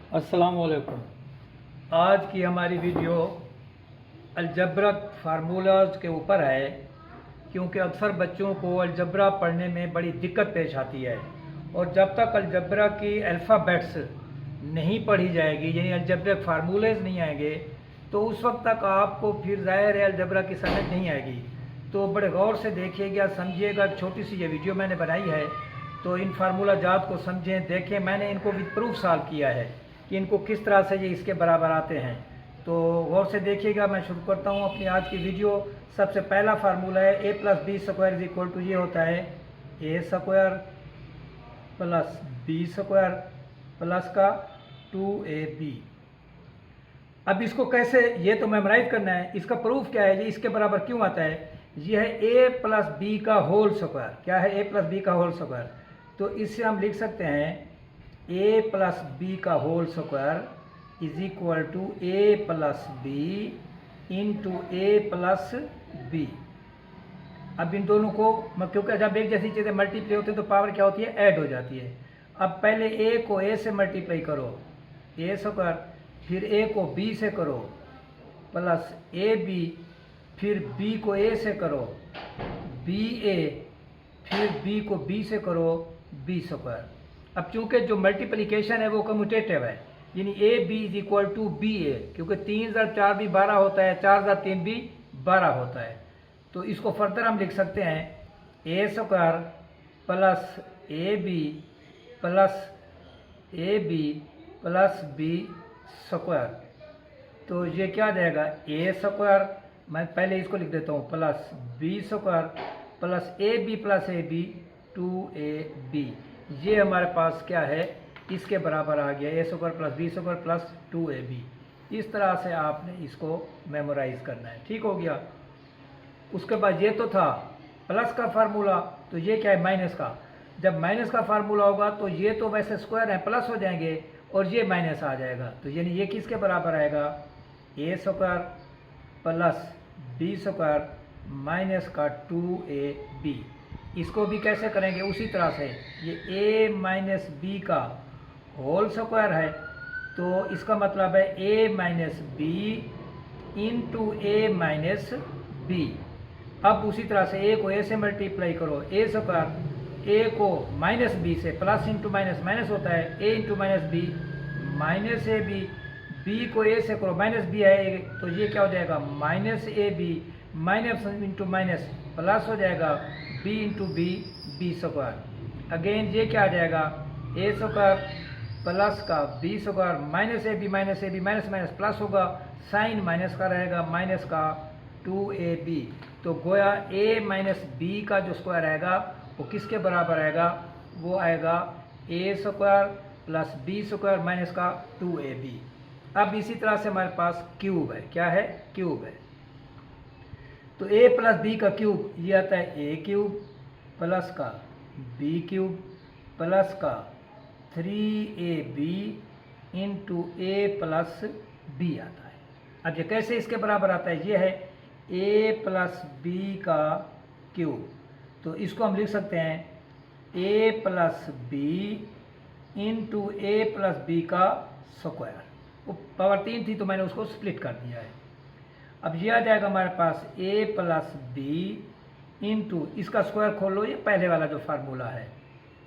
अस्सलामुअलैकुम। आज की हमारी वीडियो अलजब्रक फार्मूलाज के ऊपर है, क्योंकि अक्सर बच्चों को अलजब्रा पढ़ने में बड़ी दिक्कत पेश आती है और जब तक अलजब्रा की अल्फ़ाबेट्स नहीं पढ़ी जाएगी, यानी अलजब्रिक फार्मूलेज नहीं आएंगे, तो उस वक्त तक आपको फिर ज़ाहिर है अलजब्रा की समझ नहीं आएगी। तो बड़े गौर से देखिएगा, समझिएगा। छोटी सी ये वीडियो मैंने बनाई है, तो इन फार्मूला जात को समझें, देखें। मैंने इनको विद प्रूफ सॉल्व किया है कि इनको किस तरह से ये इसके बराबर आते हैं। तो गौर से देखिएगा। मैं शुरू करता हूँ अपनी आज की वीडियो। सबसे पहला फार्मूला है ए plus B square is equal to, ये होता है ए square plus B square plus का 2ab। अब इसको कैसे, ये तो मेमोराइज करना है। इसका प्रूफ क्या है, ये इसके बराबर क्यों आता है। ये है ए प्लस बी का होल स्क्वायर। क्या है, ए प्लस बी का होल स्क्वायर। तो इससे हम लिख सकते हैं ए प्लस बी का whole square is equal to A plus B into A plus B. अब इन दोनों को, क्योंकि जब एक जैसी चीज़ें मल्टीप्लाई होती है तो पावर क्या होती है, ऐड हो जाती है। अब पहले ए को ए से मल्टीप्लाई करो, ए स्क्वायर, फिर ए को बी से करो प्लस ए बी, फिर बी को ए से करो बी ए, फिर बी को बी से करो बी स्क्वायर। अब चूंकि जो मल्टीप्लिकेशन है वो कम्यूटेटिव है, यानी A B is equal to B A, क्योंकि 3 × 4 भी 12 होता है, 4 × 3 भी 12 होता है। तो इसको फर्दर हम लिख सकते हैं A square plus A B plus A B plus B square. तो ये क्या जाएगा, ए स्क्वायर, मैं पहले इसको लिख देता हूँ, प्लस बी स्क्वायर प्लस ए बी 2ab। ये हमारे पास क्या है, इसके बराबर आ गया, A square plus B square plus 2ab। इस तरह से आपने इसको मेमोराइज करना है। ठीक हो गया। उसके बाद ये तो था प्लस का फार्मूला, तो ये क्या है, माइनस का। जब माइनस का फार्मूला होगा तो ये तो वैसे स्क्वायर है, प्लस हो जाएंगे और ये माइनस आ जाएगा। तो यानी ये किसके बराबर आएगा, ए square plus B square minus का 2ab। इसको भी कैसे करेंगे, उसी तरह से। ये a माइनस बी का होल स्क्वायर है, तो इसका मतलब है a minus B into A minus B. अब उसी तरह से a को a से मल्टीप्लाई करो, ए स्क्वायर, a को माइनस बी से, प्लस इंटू माइनस माइनस होता है, a into minus B minus A B, B को ए से करो, माइनस बी है तो ये क्या हो जाएगा, minus A B, minus into minus plus हो जाएगा B into B, B square. Again ये क्या आ जाएगा, ए स्क्वायर प्लस का B square minus A B minus minus plus होगा, साइन माइनस का रहेगा, माइनस का 2ab। तो गोया a माइनस बी का जो स्क्वायर आएगा वो किसके बराबर आएगा, वो आएगा ए square plus B square minus का 2ab। अब इसी तरह से हमारे पास क्यूब है। क्या है, क्यूब है। तो a प्लस बी का क्यूब ये आता है ए क्यूब प्लस का बी क्यूब प्लस का 3ab into A plus B आता है। अब ये कैसे इसके बराबर आता है, ये है a प्लस बी का क्यूब। तो इसको हम लिख सकते हैं a plus B into A plus B का स्क्वायर। वो पावर 3 थी तो मैंने उसको स्प्लिट कर दिया है। अब ये आ जाएगा हमारे पास a प्लस बी इंटू, इसका स्क्वायर खोल लो, ये पहले वाला जो फार्मूला है,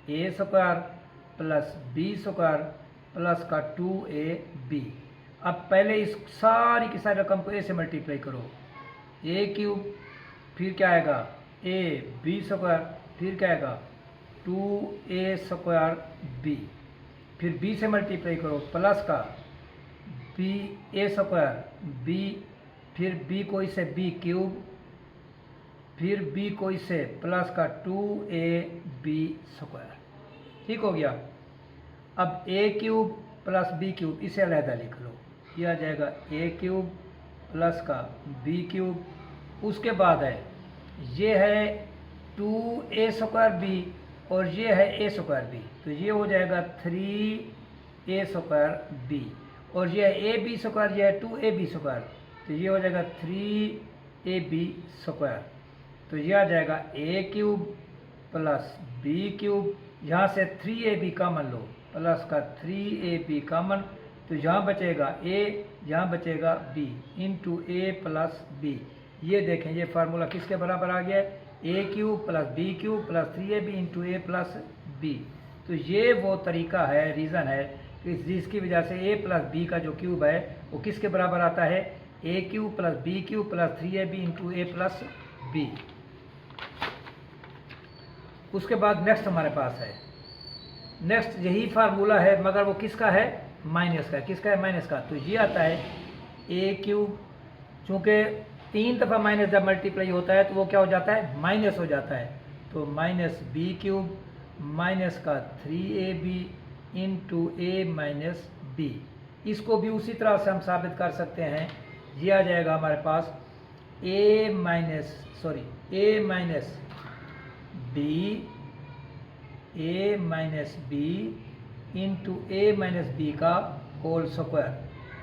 ए square plus B square plus का 2ab। अब पहले इस सारी की सारी रकम को a से मल्टीप्लाई करो, ए क्यूब, फिर क्या आएगा ए बी स्क्वायर, फिर क्या आएगा 2a स्क्वायर बी, फिर b से मल्टीप्लाई करो प्लस का बी ए स्क्वायर बी, फिर b को इससे b क्यूब, फिर b को इससे प्लस का 2ab स्क्वायर। ठीक हो गया। अब a cube plus b cube इसे अलहदा लिख लो, ये आ जाएगा a क्यूब प्लस का b क्यूब। उसके बाद है ये है 2a स्क्वायर बी और ये है a स्क्वायर बी, तो ये हो जाएगा 3a स्क्वायर बी, और ये है ab स्क्वायर, ये है 2ab स्क्वायर, तो ये हो जाएगा 3ab स्क्वायर। तो ये आ जाएगा a cube plus b cube, यहाँ से 3ab कॉमन लो, प्लस का 3ab कॉमन, तो यहाँ बचेगा a, यहाँ बचेगा b into A plus B. ये देखें ये फार्मूला किसके बराबर आ गया है, ए cube plus B cube plus 3ab into A plus B. तो ये वो तरीका है, रीज़न है कि जिसकी वजह से a प्लस बी का जो क्यूब है वो किसके बराबर आता है, ए cube plus B cube plus 3ab into A plus B. उसके बाद नेक्स्ट हमारे पास है, नेक्स्ट यही फार्मूला है मगर वो किसका है, माइनस का। किसका है, माइनस का। तो ये आता है ए क्यूब, चूँकि 3 दफ़ा माइनस जब मल्टीप्लाई होता है तो वो क्या हो जाता है, माइनस हो जाता है। तो माइनस बी क्यूब माइनस का 3ab इंटू ए माइनस बी। इसको भी उसी तरह से हम साबित कर सकते हैं। ये आ जाएगा हमारे पास a minus B into A minus B का होल स्क्वायर।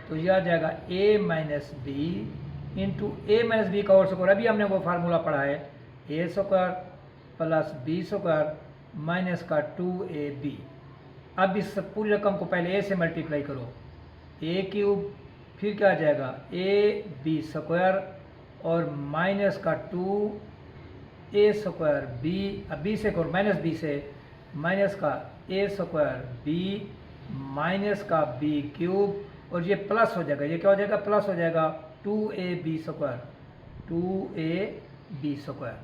तो यह आ जाएगा a minus B into A minus B का होल स्क्वायर। अभी हमने वो फार्मूला पढ़ा है, ए square plus B square minus का 2ab। अब इस पूरी रकम को पहले ए से मल्टीप्लाई करो, ए क्यूब फिर क्या आ जाएगा ए बी स्क्वायर और माइनस का 2a स्क्वायर बी। अब बी से करो माइनस बी से, माइनस का ए स्क्वायर बी माइनस का बी क्यूब और ये प्लस हो जाएगा, ये क्या हो जाएगा, प्लस हो जाएगा 2ab स्क्वायर।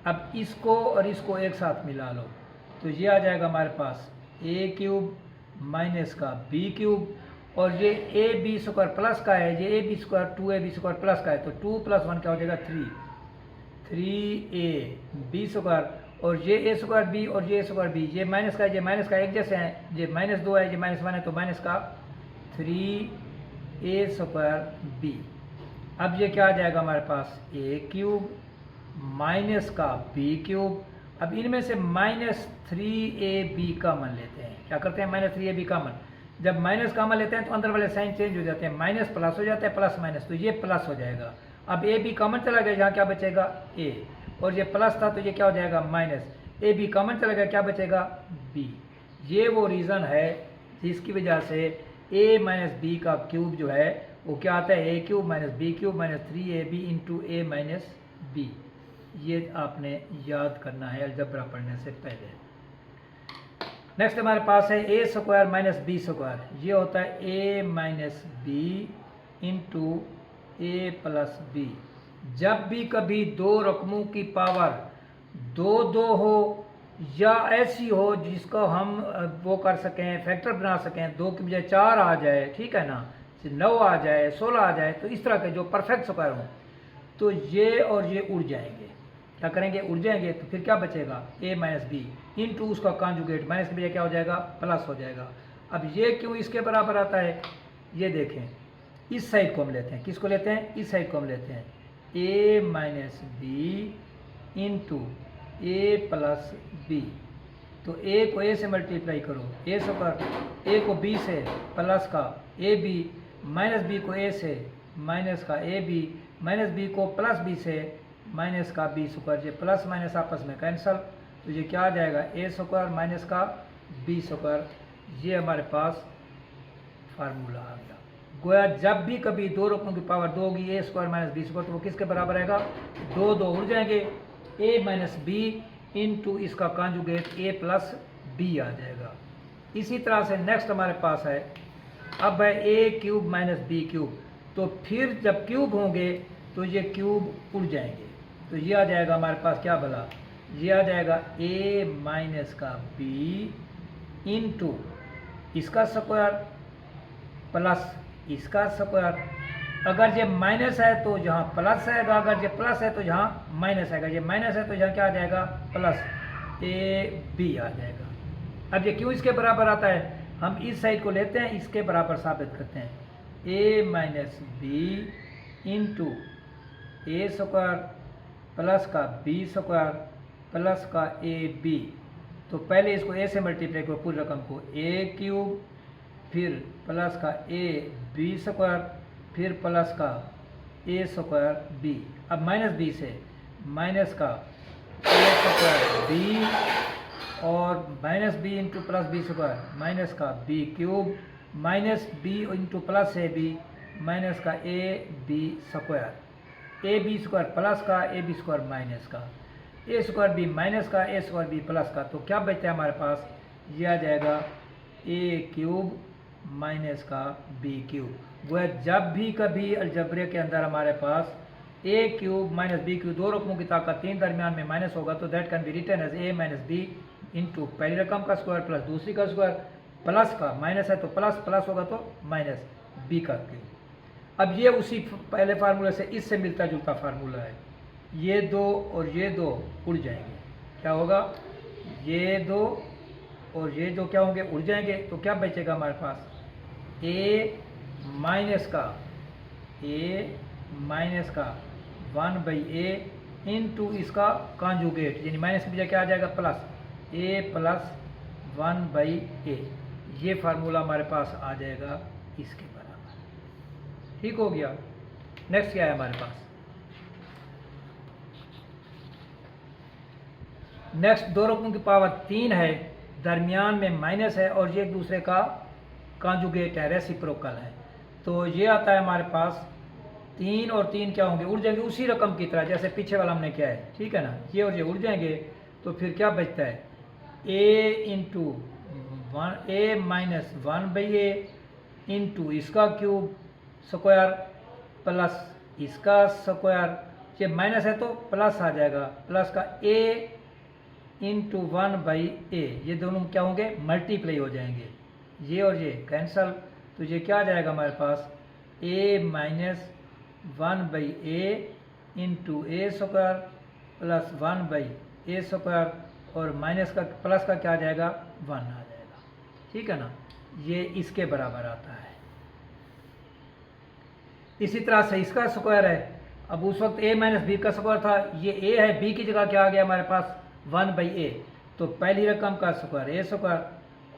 अब इसको और इसको एक साथ मिला लो तो ये आ जाएगा हमारे पास ए क्यूब माइनस का बी क्यूब और ये ए बी स्क्वायर प्लस का है, ये A B square 2ab square plus का है। तो 2 + 1 क्या हो जाएगा 3ab स्क्वायर और ये ए स्क्वायर बी और ये ए स्क्वायर बी, ये माइनस का एक जैसे हैं, ये -2 है ये -1 है तो माइनस का 3a स्क्वायर बी। अब ये क्या आ जाएगा हमारे पास ए क्यूब माइनस का बी क्यूब। अब इनमें से -3ab कॉमन लेते हैं। क्या करते हैं, -3ab कॉमन। जब माइनस कॉमन लेते हैं तो अंदर वाले साइन चेंज हो जाते हैं, माइनस प्लस हो जाता है, प्लस माइनस, तो ये प्लस हो जाएगा। अब ए बी कॉमन चला गया, यहाँ क्या बचेगा ए और ये प्लस था तो ये क्या हो जाएगा माइनस, ए बी कॉमन चला गया, क्या बचेगा बी। ये वो रीज़न है जिसकी वजह से a माइनस बी का क्यूब जो है वो क्या आता है, ए cube minus b cube minus 3ab into ए माइनस बी। ये आपने याद करना है अलजबरा पढ़ने से पहले। नेक्स्ट हमारे पास है ए स्क्वायर माइनस बी स्क्वायर। ये होता है ए minus B into A plus B. जब भी कभी दो रकमों की पावर 2 हो या ऐसी हो जिसको हम वो कर सकें, फैक्टर बना सकें, 2 की बजाय 4 आ जाए, ठीक है ना, 9 आ जाए, 16 आ जाए, तो इस तरह के जो परफेक्ट स्क्वायर हों तो ये और ये उड़ जाएंगे। क्या करेंगे, उड़ जाएंगे। तो फिर क्या बचेगा ए माइनस बी इंटू उसका कॉन्जुगेट, माइनस के बजाय क्या हो जाएगा प्लस हो जाएगा। अब ये क्यों इसके बराबर आता है, ये देखें, इस साइड को हम लेते हैं, किसको लेते हैं, इस साइड को हम लेते हैं, ए minus B into A plus B. तो ए को ए से मल्टीप्लाई करो, ए स्क्वायर, ए को बी से प्लस का ए बी, माइनस बी को ए से माइनस का ए बी, माइनस बी को प्लस बी से माइनस का बी स्क्वायर। ये प्लस माइनस आपस में कैंसल, तो ये क्या आ जाएगा ए स्क्वायर माइनस का बी स्क्वायर। ये हमारे पास फार्मूला आ गया। गोया जब भी कभी दो रकमों की पावर 2 होगी, ए स्क्वायर माइनस बी स्क्वायर, तो वो किसके बराबर रहेगा, 2 उड़ जाएंगे, ए माइनस बी इंटू इसका कॉन्जुगेट ए प्लस बी आ जाएगा। इसी तरह से नेक्स्ट हमारे पास है, अब है ए क्यूब माइनस बी क्यूब। तो फिर जब क्यूब होंगे तो ये क्यूब उड़ जाएंगे, तो ये आ जाएगा हमारे पास क्या भला, ये आ जाएगा ए माइनस का बी इंटू इसका स्क्वायर प्लस इसका स्क्वायर। अगर ये माइनस है तो यहाँ प्लस आएगा, अगर ये प्लस है तो यहाँ माइनस आएगा, ये माइनस है तो यहाँ क्या आ जाएगा प्लस ए बी आ जाएगा। अब ये क्यों इसके बराबर आता है, हम इस साइड को लेते हैं, इसके बराबर साबित करते हैं, ए माइनस बी इंटू ए स्क्वायर प्लस का बी स्क्वायर प्लस का ए बी। तो पहले इसको ए से मल्टीप्लाई करो पूरी रकम को, ए क्यूब फिर प्लस का ए बी स्क्वायर फिर प्लस का ए स्क्वायर बी। अब माइनस बी से माइनस का ए स्क्वायर बी और minus B into plus B square minus का B cube minus B into plus A B minus का a B square, a B square plus का a B square minus का, a square B minus का a square B plus का। तो क्या बचता है हमारे पास, ये आ जाएगा ए क्यूब माइनस का बी क्यूब। वह जब भी कभी अलजबरे के अंदर हमारे पास A cube minus b cube दो रकमों की ताकत तीन दरमियान में माइनस होगा तो that can be written as A minus B into पहली रकम का स्क्वायर प्लस दूसरी का स्क्वायर प्लस का, माइनस है तो प्लस, प्लस होगा तो माइनस बी का क्यूब। अब ये उसी पहले फार्मूले से इससे मिलता जुलता फार्मूला है। ये दो और ये दो उड़ जाएंगे, क्या होगा, ये दो और ये दो क्या होंगे, उड़ जाएंगे। तो क्या बचेगा हमारे पास, ए माइनस का 1/a इंटू इसका कॉन्जुगेट, यानी माइनस की बजाय क्या आ जाएगा प्लस, a प्लस 1/a। ये फार्मूला हमारे पास आ जाएगा इसके बराबर। ठीक हो गया। नेक्स्ट क्या है हमारे पास, नेक्स्ट दो रकमों की पावर 3 है, दरमियान में माइनस है और ये एक दूसरे का कॉन्जुगेट है, रेसिप्रोकल है। तो ये आता है हमारे पास 3 और 3 क्या होंगे, उड़ जाएंगे उसी रकम की तरह जैसे पीछे वाला हमने किया है, ठीक है ना। ये और ये उड़ जाएंगे तो फिर क्या बचता है, a into A minus 1/a into इसका क्यूब स्क्वायर प्लस इसका स्क्वायर, ये माइनस है तो प्लस आ जाएगा, प्लस का a इंटू 1/a, ये दोनों क्या होंगे, मल्टीप्लाई हो जाएंगे, ये और ये कैंसल। तो ये क्या आ जाएगा हमारे पास, a minus 1/a into A square plus 1/a square और माइनस का प्लस का क्या आ जाएगा, 1 आ जाएगा, ठीक है ना। ये इसके बराबर आता है। इसी तरह से इसका स्क्वायर है, अब उस वक्त a माइनस बी का स्क्वायर था, ये a है, b की जगह क्या आ गया हमारे पास 1/a, तो पहली रकम का स्क्वायर a स्क्वायर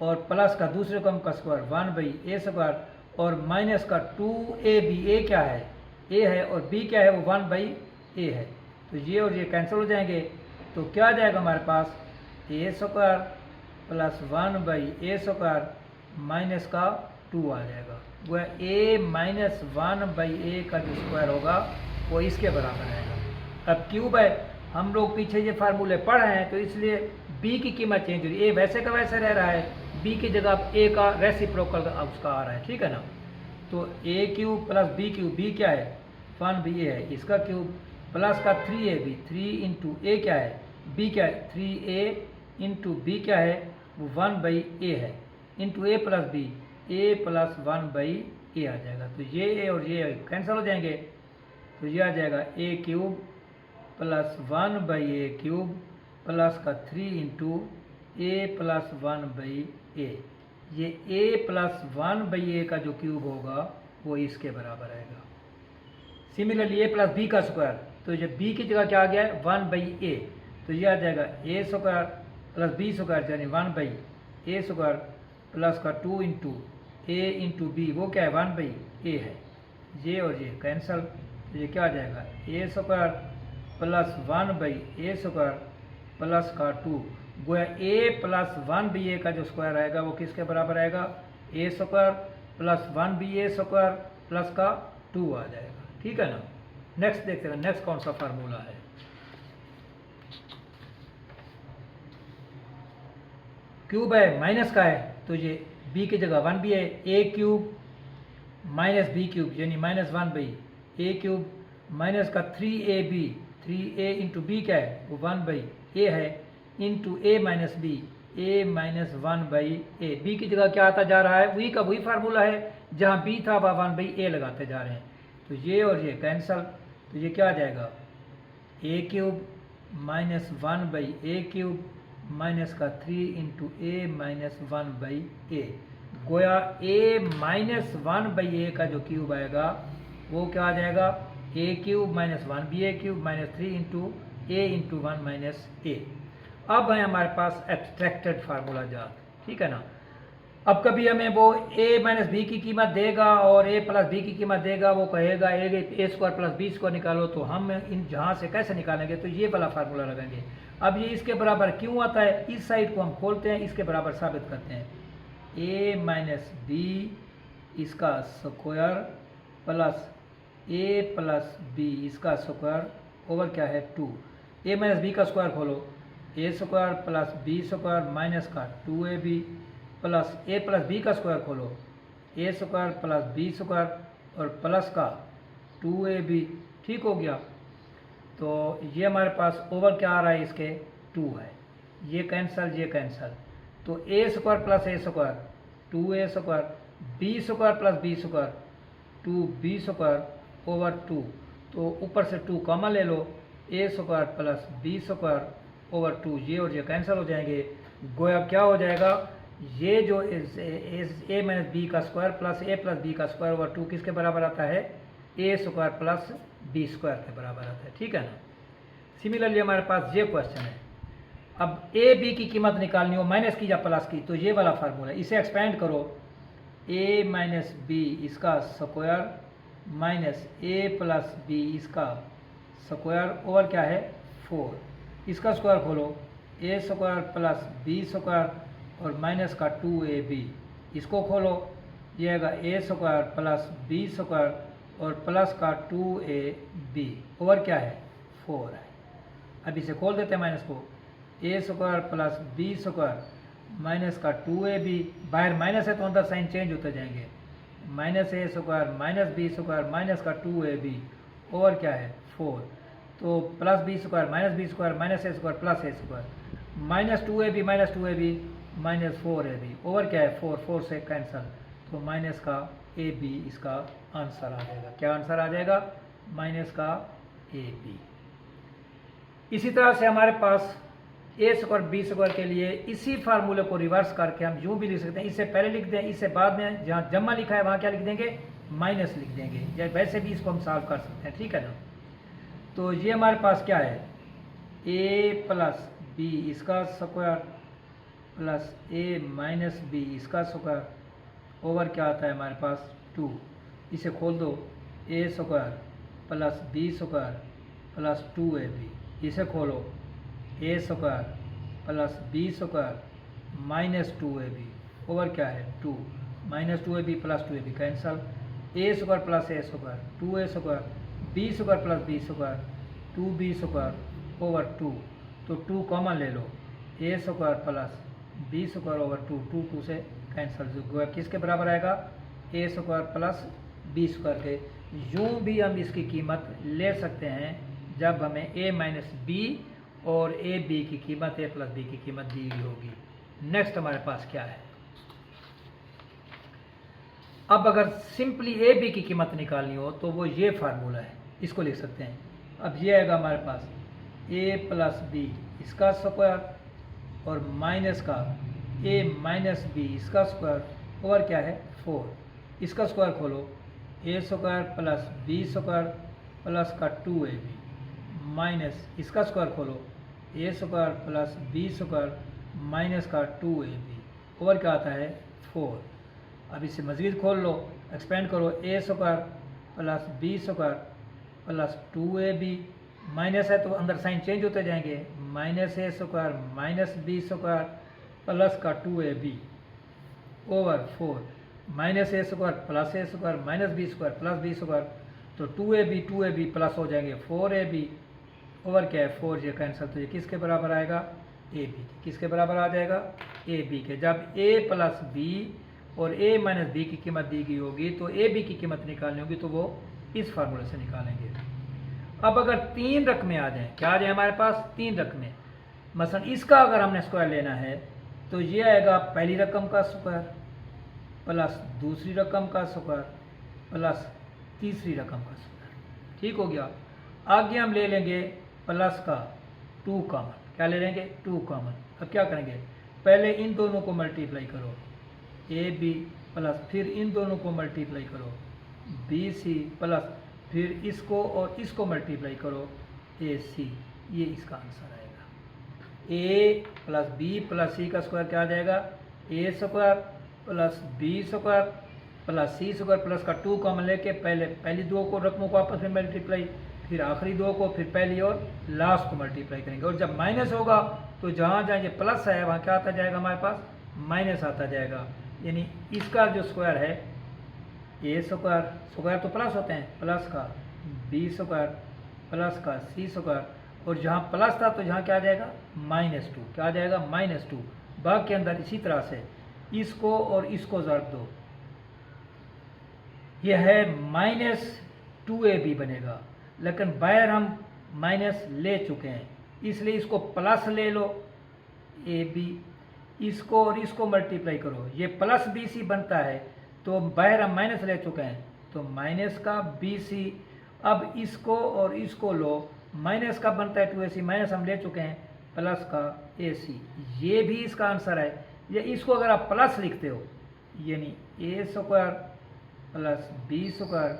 और प्लस का दूसरी रकम का स्क्वायर 1/a स्क्वायर और माइनस का 2ab, a क्या है, a है और b क्या है वो 1/a है। तो ये और ये कैंसिल हो जाएंगे तो क्या आ जाएगा हमारे पास, a square plus 1/a square minus का 2 आ जाएगा। वह a माइनस 1/a का जो स्क्वायर होगा वो इसके बराबर आएगा। अब क्यूब है, हम लोग पीछे ये फार्मूले पढ़ रहे हैं तो इसलिए b की कीमत चेंज हुई, a वैसे का वैसे रह रहा है, b की जगह a का रेसिप्रोकल उसका आ रहा है, ठीक है ना। तो a cube plus b cube, b क्या है 1/a है, इसका क्यूब प्लस का 3ab, 3 इंटू a क्या है, b क्या है 3a इंटू b क्या है वो 1/a है into a plus b, a plus 1/a आ जाएगा। तो ये a और ये कैंसिल हो जाएंगे तो ये आ जाएगा a cube plus 1/a cube plus का 3 इंटू a प्लस 1/a। ये a प्लस 1/a का जो क्यूब होगा वो इसके बराबर आएगा। सिमिलरली a प्लस b का स्क्वायर, तो ये b की जगह क्या आ गया है 1/a, तो ये आ जाएगा a square plus b square यानी 1/a स्क्वायर प्लस का 2 इंटू a इंटू b, वो क्या है 1/a है, ये और ये कैंसल। तो ये क्या आ जाएगा a square plus 1/a square plus का 2, गोया a प्लस 1/a का जो स्क्वायर आएगा वो किसके बराबर आएगा, a square plus 1/a square plus का 2 आ जाएगा, ठीक है ना। नेक्स्ट देखते हैं, नेक्स्ट कौन सा फार्मूला है, क्यूब है माइनस का है तो ये b की जगह 1b है, a cube minus b cube यानी माइनस 1/a क्यूब माइनस का 3ab, 3a इंटू b क्या है वो 1/a है into a minus b, a minus 1/a। b की जगह क्या आता जा रहा है, वही का वही फार्मूला है, जहाँ b था वह 1/a लगाते जा रहे हैं। तो ये और ये कैंसल, तो ये क्या आ जाएगा a cube minus 1/a cube minus का 3 इंटू a माइनस 1/a, गोया a माइनस 1/a का जो क्यूब आएगा वो क्या आ जाएगा a cube minus 1ba cube minus 3 into a into 1 minus a। अब है हमारे पास एब्स्ट्रैक्टेड फार्मूला जात, ठीक है ना। अब कभी हमें वो a माइनस बी की कीमत देगा और a प्लस बी की कीमत देगा, वो कहेगा a square plus B square निकालो, तो हम इन जहाँ से कैसे निकालेंगे, तो ये वाला फार्मूला लगाएंगे। अब ये इसके बराबर क्यों आता है, इस साइड को हम खोलते हैं, इसके बराबर साबित करते हैं, a माइनस बी इसका square plus a plus b इसका स्क्वायर ओवर क्या है 2। ए माइनस बी का स्क्वायर खोलो, a square plus B square minus का 2ab plus a plus B का स्क्वायर खोलो, a square plus B square और प्लस का 2ab। ठीक हो गया। तो ये हमारे पास ओवर क्या आ रहा है, इसके 2 है, ये कैंसल, तो a square plus a square 2a square, b square plus B square 2b square over 2। तो ऊपर से 2 कॉमन ले लो, a square plus B square over 2, ये और ये कैंसिल हो जाएंगे। गोया क्या हो जाएगा, ये जो ए माइनस बी का स्क्वायर प्लस बी का स्क्वायर ओवर 2 किसके बराबर आता है, ए स्क्वायर प्लस बी स्क्वायर के बराबर आता है। ठीक है ना। सिमिलरली हमारे पास ये क्वेश्चन है, अब ए बी की कीमत निकालनी हो माइनस की या प्लस की, तो ये वाला फार्मूला, इसे एक्सपेंड करो, ए माइनस बी इसका स्क्वायर माइनस ए प्लस बी इसका स्क्वायर ओवर क्या है 4। इसका स्क्वायर खोलो, a square plus B square और माइनस का 2ab। इसको खोलो, ये आएगा ए स्क्वायर प्लस बी स्क्वायर और प्लस का 2ab ओवर क्या है 4 है। अब इसे खोल देते हैं माइनस को, a square plus B square minus का 2ab, बाहर माइनस है तो अंदर साइन चेंज होते जाएंगे, minus a square minus b square minus का 2ab ओवर क्या है 4। तो plus B square minus a square plus a square minus 2ab minus 4ab over क्या है 4 से कैंसल, तो माइनस का ab इसका आंसर आ जाएगा। क्या आंसर आ जाएगा, माइनस का ab। इसी तरह से हमारे पास ए स्क्वायर बी स्क्वायर के लिए इसी फार्मूले को रिवर्स करके हम यूँ भी लिख सकते हैं, इससे पहले लिख दें, इससे बाद में जहाँ जमा लिखा है वहाँ क्या लिख देंगे, माइनस लिख देंगे, या वैसे भी इसको हम सॉल्व कर सकते हैं। ठीक है ना। तो ये हमारे पास क्या है, ए प्लस बी इसका square plus a minus b इसका स्क्वायर ओवर क्या आता है हमारे पास 2। इसे खोल दो, a square plus B square plus 2ab। इसे खोलो, a square plus B square minus 2ab over क्या है 2, minus 2ab plus 2ab cancel, a square plus a square 2a square b square plus B square 2b square over 2। तो 2 common ले लो, a square plus B square over 2 से cancel, जो किसके बराबर आएगा, ए स्क्वायर प्लस बी स्क्वायर के। यूँ भी हम इसकी कीमत ले सकते हैं जब हमें ए माइनस बी और ए बी की कीमत ए प्लस बी की कीमत दी गई होगी। नेक्स्ट हमारे पास क्या है, अब अगर सिंपली ए बी की कीमत निकालनी हो तो वो ये फार्मूला है, इसको लिख सकते हैं। अब ये आएगा हमारे पास ए प्लस बी इसका स्क्वायर और माइनस का ए माइनस बी इसका स्क्वायर ओवर क्या है 4। इसका स्क्वायर खोलो, a square plus B square plus का 2ab माइनस इसका स्क्वायर खोलो, a square plus B square minus का 2ab ओवर क्या आता है 4। अब इसे मज़ीद खोल लो, एक्सपेंड करो, ए square plus B square plus 2ab minus है तो अंदर साइन चेंज होते जाएंगे, minus a square minus b square plus का 2ab over 4, minus a square minus b square plus B square, तो 2ab प्लस हो जाएंगे 4ab ओवर क्या है 4, ये कैंसिल, तो ये किसके बराबर आएगा ab के। किसके बराबर आ जाएगा ab के। जब a प्लस बी और a माइनस बी की कीमत दी गई होगी तो ab की कीमत निकालनी होगी, तो वो इस फार्मूले से निकालेंगे। अब अगर 3 रकमें आ जाएं, क्या आ जाए हमारे पास 3 रकमें, मसलन इसका अगर हमने स्क्वायर लेना है तो ये आएगा पहली रकम का स्क्वायर प्लस दूसरी रकम का स्क्वायर प्लस तीसरी रकम का स्क्वायर। ठीक हो गया। आगे हम ले लेंगे प्लस का 2 कॉमन, क्या ले लेंगे 2 कॉमन। अब क्या करेंगे, पहले इन दोनों को मल्टीप्लाई करो, ए बी प्लस फिर इन दोनों को मल्टीप्लाई करो बी सी प्लस फिर इसको और इसको मल्टीप्लाई करो ए सी, ये इसका आंसर आएगा। A plus b plus c का स्क्वायर क्या आ जाएगा, ए square plus B square plus c square plus का 2 कॉमन लेके पहली 2 को रकमों को आपस में मल्टीप्लाई, फिर आखिरी 2 को, फिर पहली और लास्ट को मल्टीप्लाई करेंगे। और जब माइनस होगा तो जहाँ जहाँ ये प्लस है वहाँ क्या आता जाएगा, हमारे पास माइनस आता जाएगा। यानी इसका जो स्क्वायर है ए स्क्वायर, स्क्वायर तो प्लस होते हैं, प्लस का बी स्क्वायर प्लस का सी स्क्वायर, और जहाँ प्लस था तो जहाँ क्या आ जाएगा -2, क्या आ जाएगा -2। भाग के अंदर इसी तरह से इसको और इसको ज़रब दो, यह है -2ab बनेगा, लेकिन बाहर हम माइनस ले चुके हैं, इसलिए इसको प्लस ले लो ab, इसको और इसको मल्टीप्लाई करो, ये प्लस bc बनता है, तो बाहर हम माइनस ले चुके हैं तो माइनस का bc। अब इसको और इसको लो, माइनस का बनता है 2ac, माइनस हम ले चुके हैं, प्लस का ac, ये भी इसका आंसर है। ये इसको अगर आप प्लस लिखते हो, यानी a square plus b square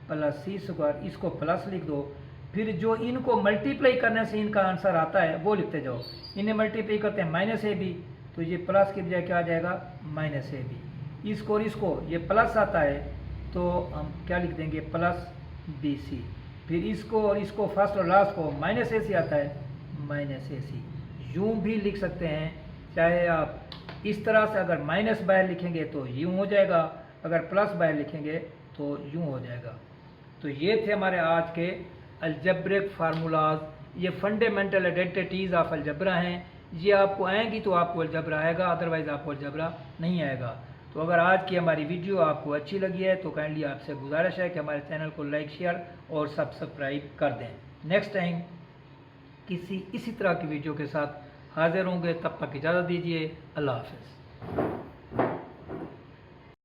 plus c square, इसको प्लस लिख दो, फिर जो इनको मल्टीप्लाई करने से इनका आंसर आता है वो लिखते जाओ। इन्हें मल्टीप्लाई करते हैं -ab, तो ये प्लस की बजाय क्या आ जाएगा -ab। इसको और इसको ये प्लस आता है तो हम क्या लिख देंगे +bc, फिर इसको और इसको फर्स्ट और लास्ट को -ac आता है -ac। यूँ भी लिख सकते हैं, चाहे आप इस तरह से अगर माइनस बाहर लिखेंगे तो यूँ हो जाएगा, अगर प्लस बाहर लिखेंगे तो यूँ हो जाएगा। तो ये थे हमारे आज के अलजब्रिक फार्मूलाज, ये फंडामेंटल आइडेंटिटीज़ ऑफ अलजब्रा हैं। ये आपको आएंगी तो आपको अलजब्रा आएगा, अदरवाइज़ आपको अलजब्रा नहीं आएगा। तो अगर आज की हमारी वीडियो आपको अच्छी लगी है तो काइंडली आपसे गुजारिश है कि हमारे चैनल को लाइक, शेयर और सब्सक्राइब कर दें। नेक्स्ट टाइम किसी इसी तरह की वीडियो के साथ हाजिर होंगे, तब तक इजाज़त दीजिए। अल्लाह हाफ़िज़।